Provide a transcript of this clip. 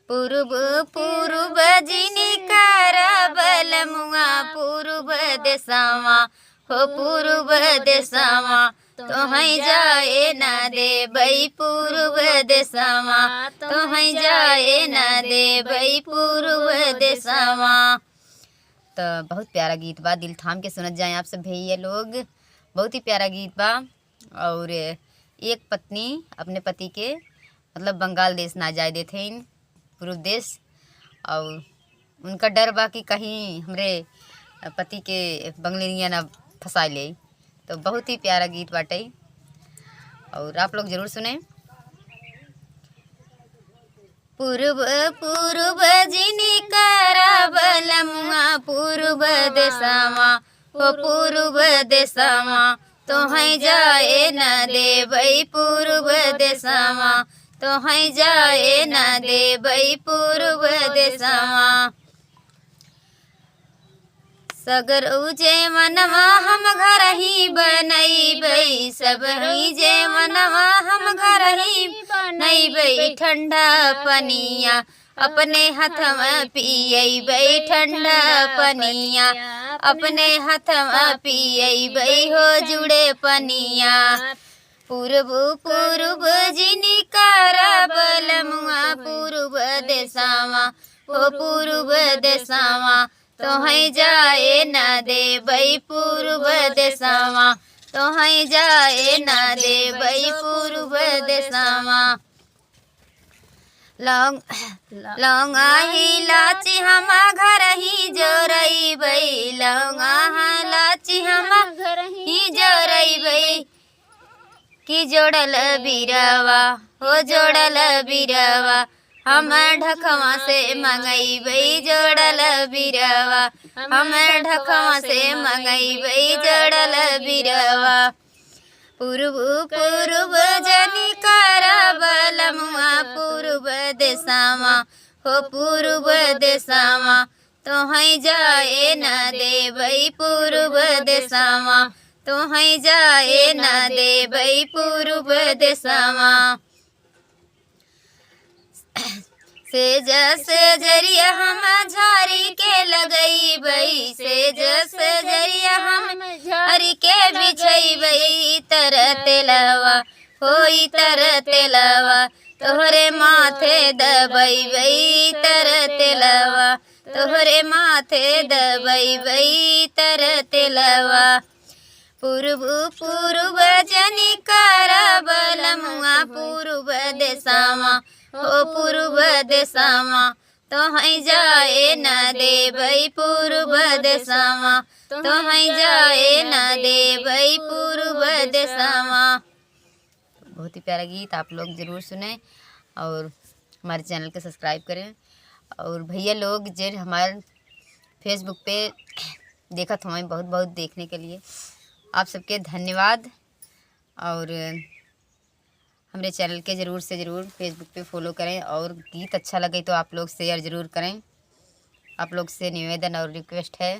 पूर्व पूर्व जिनी कर बलमुआ पूर्व देसावा हो पूर्व देसावा तो हई जाए ना दे बई पूर्व देसावा तो हई जाए ना दे बई पूर्व देसावा। तो बहुत प्यारा गीत बा, दिल थाम के सुनत जाए आप सब भैया लोग। बहुत ही प्यारा गीत बा। और एक पत्नी अपने पति के मतलब बंगाल देश ना जाए देते पूर्व देश, और उनका डर बा कि कहीं हमरे पति के बंगलिनिया ना फंसा ले। तो बहुत ही प्यारा गीत बाटे और आप लोग ज़रूर सुने। पूर्व पूर्व जिनी कर बलमुआ पूर्व देसावा हो पूर्व देसावा तो हई जाए न दे बई पूर्व देसावा तो हई जाए न दे बई पूर्व देसावा। सगर उजे मनवा हम घर ही बनैबै सब ही जे मनवा हम घर ही बनैबै ठंडा पनिया अपने हाथ में पियबै ठंडा पनिया अपने हाथ में पियबै हो जुड़े पनिया। पूर्व पूर्व जिनी कर बलमुआ पूर्व देसावा हो पूर्व देसावा तो हई जाए ना दे बई पूर्व देसावा तो हई जाए ना दे बई पूर्व देसावा। लौंग लौंगा इलाची हम घर ही जोरैबै लौंगा इलाची हम घर ही जोरैबै कि जोड़ल बिरवा हो जोड़ल बिरवा हम ढकवा से मंगैबै जोड़ल बिरवा हम ढकवा से मंगैबै जोड़ल बिरवा। पूर्व पूर्व जनी कर बलमुआ पूर्व देसावा हो पूर्व देसावा तो हई जाए न दे बई पूर्व देसावा तो हई जाए न दे बई पूर्व देसावा। सेज सेजरिया हम झारी के लगैबै सेज सेजरिया हम झारी के बिछैबै तर तेलवा होई तर तेलवा तोहरे माथे दबैबै तर तेलवा तोहरे माथे दबैबै तर तेलवा। पूर्व पूर्व जनी कर बलमुआ पूर्व देसावा हो पूर्व देसावा तो हई जाए न दे बई पूर्व देसावा तो हई जाए न दे बई पूर्व देसावा। बहुत ही प्यारा गीत आप लोग ज़रूर सुने और हमारे चैनल को सब्सक्राइब करें। और भैया लोग जो हमारे फेसबुक पे देखा तो हमें बहुत बहुत देखने के लिए आप सबके धन्यवाद। और हमारे चैनल के ज़रूर से ज़रूर फेसबुक पे फॉलो करें और गीत अच्छा लगे तो आप लोग शेयर ज़रूर करें। आप लोग से निवेदन और रिक्वेस्ट है।